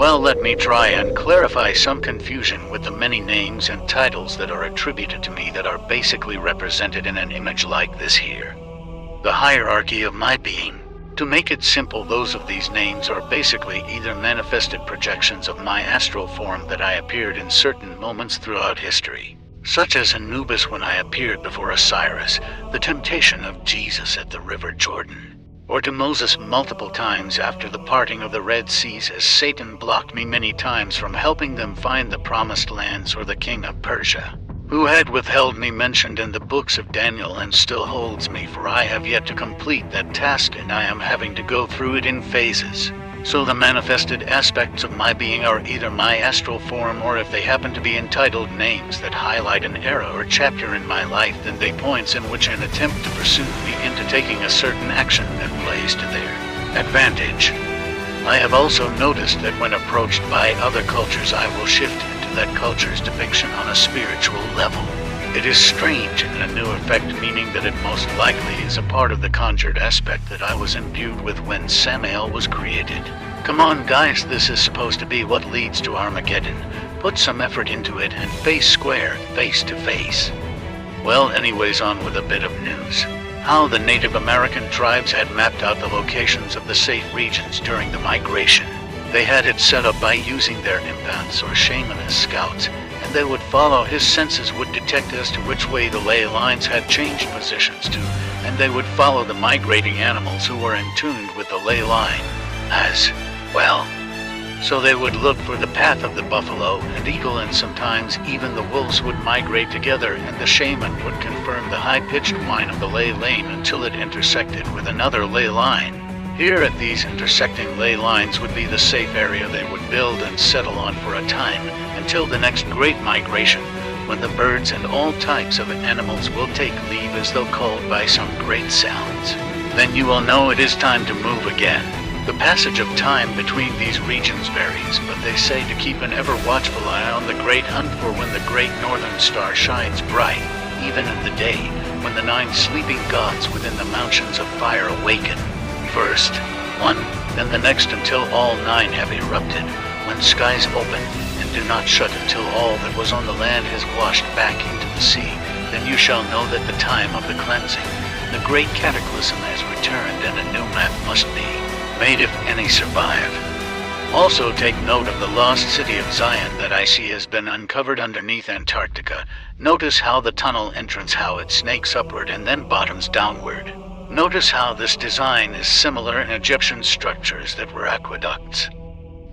Well, let me try and clarify some confusion with the many names and titles that are attributed to me that are basically represented in an image like this here. The hierarchy of my being. To make it simple, those of these names are basically either manifested projections of my astral form that I appeared in certain moments throughout history, such as Anubis when I appeared before Osiris, the temptation of Jesus at the River Jordan, or to Moses multiple times after the parting of the Red Seas as Satan blocked me many times from helping them find the promised lands or the king of Persia, who had withheld me mentioned in the books of Daniel and still holds me, for I have yet to complete that task and I am having to go through it in phases. So the manifested aspects of my being are either my astral form, or if they happen to be entitled names that highlight an era or chapter in my life, then they points in which an attempt to pursue me into taking a certain action that plays to their advantage. I have also noticed that when approached by other cultures, I will shift into that culture's depiction on a spiritual level. It is strange and a new effect, meaning that it most likely is a part of the conjured aspect that I was imbued with when Samael was created. Come on guys, this is supposed to be what leads to Armageddon. Put some effort into it and face square, face to face. Well, anyways, on with a bit of news. How the Native American tribes had mapped out the locations of the safe regions during the migration. They had it set up by using their empaths or shaman as scouts, and they would follow. His senses would detect as to which way the ley lines had changed positions to, and they would follow the migrating animals who were in tune with the ley line as well. So they would look for the path of the buffalo and eagle, and sometimes even the wolves would migrate together, and the shaman would confirm the high-pitched whine of the ley lane until it intersected with another ley line. Here at these intersecting ley lines would be the safe area they would build and settle on for a time, until the next great migration, when the birds and all types of animals will take leave as though called by some great sounds. Then you will know it is time to move again. The passage of time between these regions varies, but they say to keep an ever-watchful eye on the great hunt for when the great northern star shines bright, even in the day, when the 9 sleeping gods within the mountains of fire awaken. First one, then the next, until all 9 have erupted, when skies open and do not shut until all that was on the land has washed back into the sea. Then you shall know that the time of the cleansing, the great cataclysm has returned, and a new map must be made if any survive. Also take note of the lost city of Zion that I see has been uncovered underneath Antarctica. Notice how the tunnel entrance, how it snakes upward and then bottoms downward. Notice how this design is similar in Egyptian structures that were aqueducts.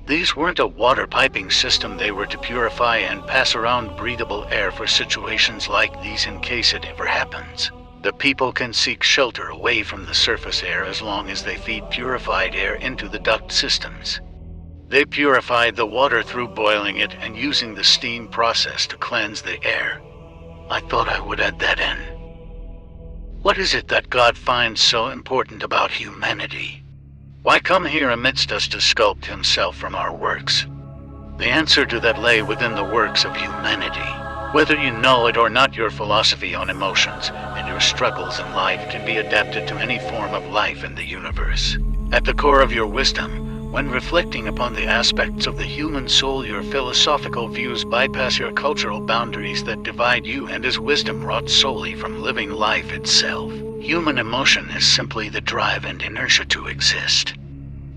These weren't a water piping system, they were to purify and pass around breathable air for situations like these in case it ever happens. The people can seek shelter away from the surface air as long as they feed purified air into the duct systems. They purified the water through boiling it and using the steam process to cleanse the air. I thought I would add that in. What is it that God finds so important about humanity? Why come here amidst us to sculpt himself from our works? The answer to that lay within the works of humanity. Whether you know it or not, your philosophy on emotions and your struggles in life can be adapted to any form of life in the universe. At the core of your wisdom, when reflecting upon the aspects of the human soul, your philosophical views bypass your cultural boundaries that divide you, and is wisdom wrought solely from living life itself. Human emotion is simply the drive and inertia to exist.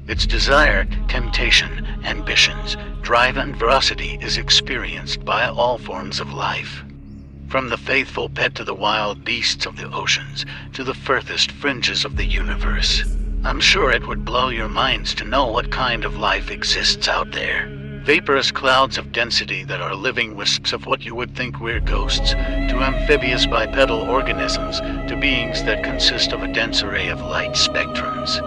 Its desire, temptation, ambitions, drive and ferocity is experienced by all forms of life. From the faithful pet to the wild beasts of the oceans, to the furthest fringes of the universe. I'm sure it would blow your minds to know what kind of life exists out there. Vaporous clouds of density that are living wisps of what you would think we're ghosts, to amphibious bipedal organisms, to beings that consist of a dense array of light spectrums.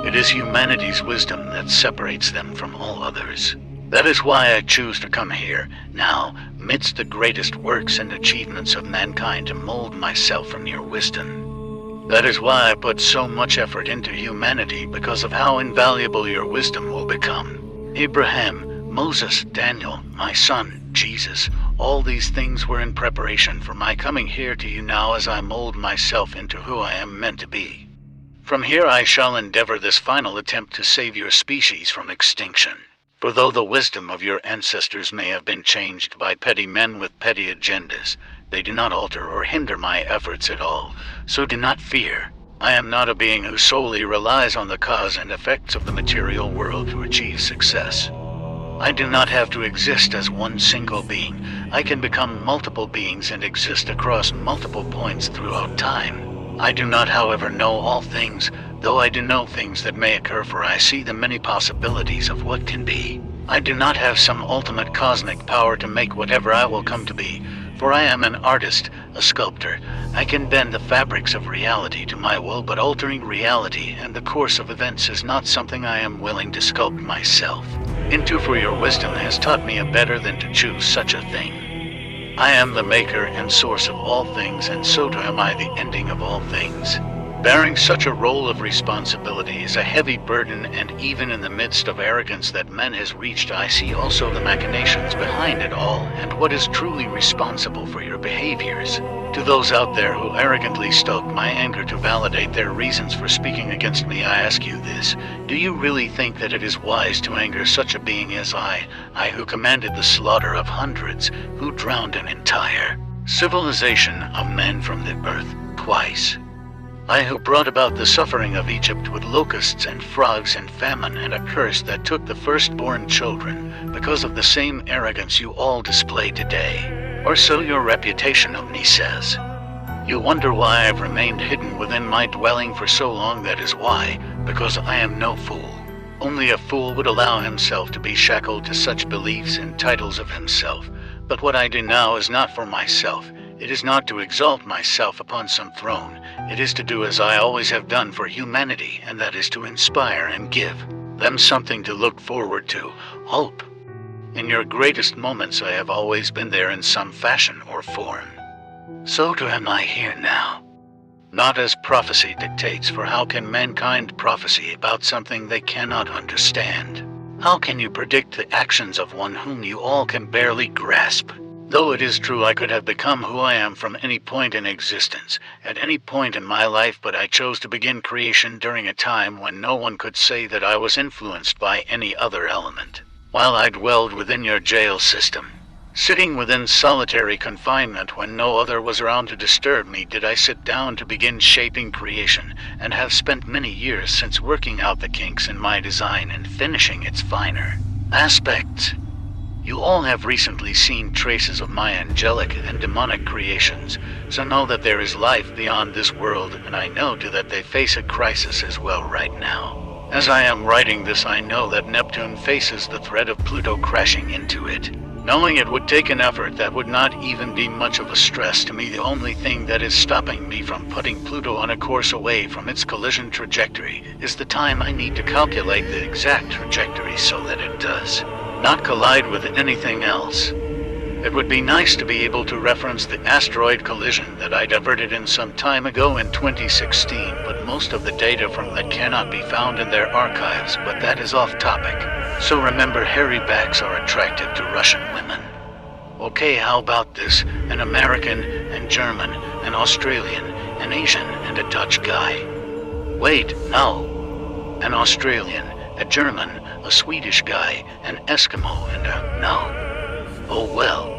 It is humanity's wisdom that separates them from all others. That is why I choose to come here, now, amidst the greatest works and achievements of mankind, to mold myself from your wisdom. That is why I put so much effort into humanity, because of how invaluable your wisdom will become. Abraham, Moses, Daniel, my son, Jesus, all these things were in preparation for my coming here to you now as I mold myself into who I am meant to be. From here I shall endeavor this final attempt to save your species from extinction. For though the wisdom of your ancestors may have been changed by petty men with petty agendas, they do not alter or hinder my efforts at all, so do not fear. I am not a being who solely relies on the cause and effects of the material world to achieve success. I do not have to exist as one single being. I can become multiple beings and exist across multiple points throughout time. I do not, however, know all things, though I do know things that may occur, for I see the many possibilities of what can be. I do not have some ultimate cosmic power to make whatever I will come to be, for I am an artist, a sculptor. I can bend the fabrics of reality to my will, but altering reality and the course of events is not something I am willing to sculpt myself into, for your wisdom has taught me a better than to choose such a thing. I am the maker and source of all things, and so too am I the ending of all things. Bearing such a role of responsibility is a heavy burden, and even in the midst of arrogance that man has reached, I see also the machinations behind it all, and what is truly responsible for your behaviors. To those out there who arrogantly stoke my anger to validate their reasons for speaking against me, I ask you this: do you really think that it is wise to anger such a being as I who commanded the slaughter of hundreds, who drowned an entire civilization of men from the earth twice? I who brought about the suffering of Egypt with locusts and frogs and famine and a curse that took the firstborn children, because of the same arrogance you all display today. Or so your reputation of me says. You wonder why I've remained hidden within my dwelling for so long. That is why, because I am no fool. Only a fool would allow himself to be shackled to such beliefs and titles of himself. But what I do now is not for myself. It is not to exalt myself upon some throne. It is to do as I always have done for humanity, and that is to inspire and give them something to look forward to, hope. In your greatest moments I have always been there in some fashion or form. So too am I here now. Not as prophecy dictates, for how can mankind prophesy about something they cannot understand? How can you predict the actions of one whom you all can barely grasp? Though it is true I could have become who I am from any point in existence, at any point in my life, but I chose to begin creation during a time when no one could say that I was influenced by any other element. While I dwelled within your jail system, sitting within solitary confinement when no other was around to disturb me, did I sit down to begin shaping creation, and have spent many years since working out the kinks in my design and finishing its finer aspects. You all have recently seen traces of my angelic and demonic creations, so know that there is life beyond this world, and I know too that they face a crisis as well right now. As I am writing this, I know that Neptune faces the threat of Pluto crashing into it. Knowing it would take an effort that would not even be much of a stress to me, the only thing that is stopping me from putting Pluto on a course away from its collision trajectory is the time I need to calculate the exact trajectory so that it does not collide with anything else. It would be nice to be able to reference the asteroid collision that I diverted in some time ago in 2016, but most of the data from that cannot be found in their archives, but that is off topic. So remember, hairy backs are attractive to Russian women. Okay, how about this? An American and German, an Australian, an Asian, and a Dutch guy. Wait, no. An Australian, a German, a Swedish guy, an Eskimo, and a no. Oh well,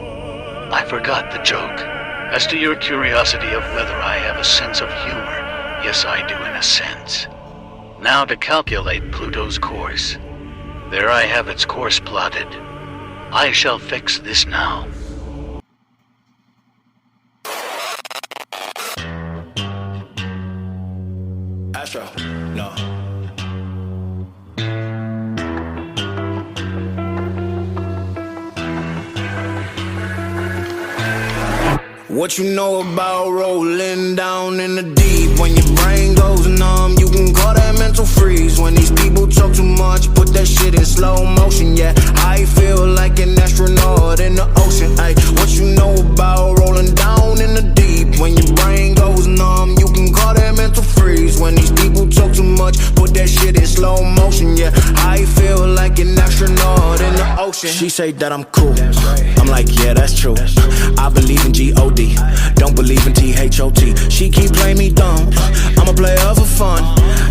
I forgot the joke. As to your curiosity of whether I have a sense of humor, yes I do in a sense. Now to calculate Pluto's course. There I have its course plotted. I shall fix this now. Astro, no. What you know about rolling down in the deep? When your brain goes numb, you can call that mental freeze. When these people talk too much, put that shit in slow motion. Yeah, I feel like an astronaut in the ocean. Ay, what you know about rolling down in the deep? When your brain goes numb, you can call that mental freeze. When these people talk too much, put that shit in slow motion. Yeah, I feel like an astronaut in the ocean. ocean. She say that I'm cool. I'm like, yeah, that's true. I believe in G-O-D, don't believe in T-H-O-T. She keep playing me dumb, I'm a player for fun.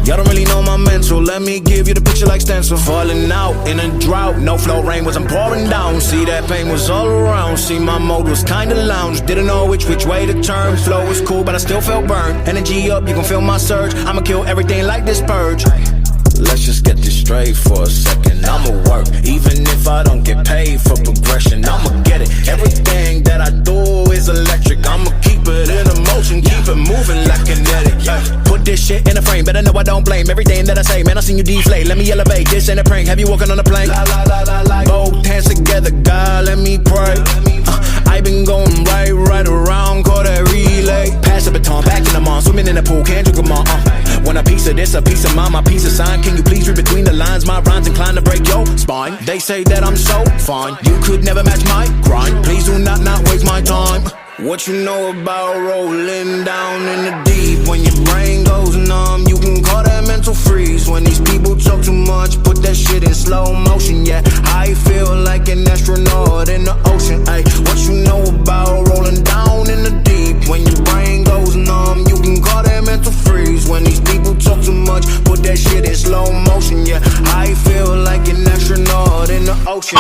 Y'all don't really know my mental, let me give you the picture like stencil. Falling out in a drought, no flow, rain wasn't pouring down. See, that pain was all around, see, my mode was kinda lounge. Didn't know which way to turn, flow was cool, but I still felt burned. Energy up, you can feel my surge, I'ma kill everything like this purge. Let's just get this straight for a second. I'ma work, even if I don't get paid for progression. I'ma get it, everything that I do is electric. I'ma keep it in motion, keep it moving like kinetic. Put this shit in a frame, better know I don't blame everything that I say. Man, I seen you deflate, let me elevate. This ain't a prank, have you walking on a plane? Both hands together, God, let me pray. I been going right around, call that relay. Pass the baton, back in the mall, swimming in the pool, can't drink them all. Want a piece of this, a piece of mine, my piece of sign. Can you please read between the lines? My rhymes inclined to break your spine. They say that I'm so fine, you could never match my grind. Please do not waste my time. What you know about rolling down in the deep? When your brain goes numb, you can call that mental freeze. When these people talk too much, put that shit in slow motion. Yeah, I feel like an astronaut in the ocean. Ay, what you know about rolling down in the deep? When your brain goes numb, you can call that mental freeze. When these people talk too much, put that shit in slow motion. Yeah, I feel like an astronaut in the ocean.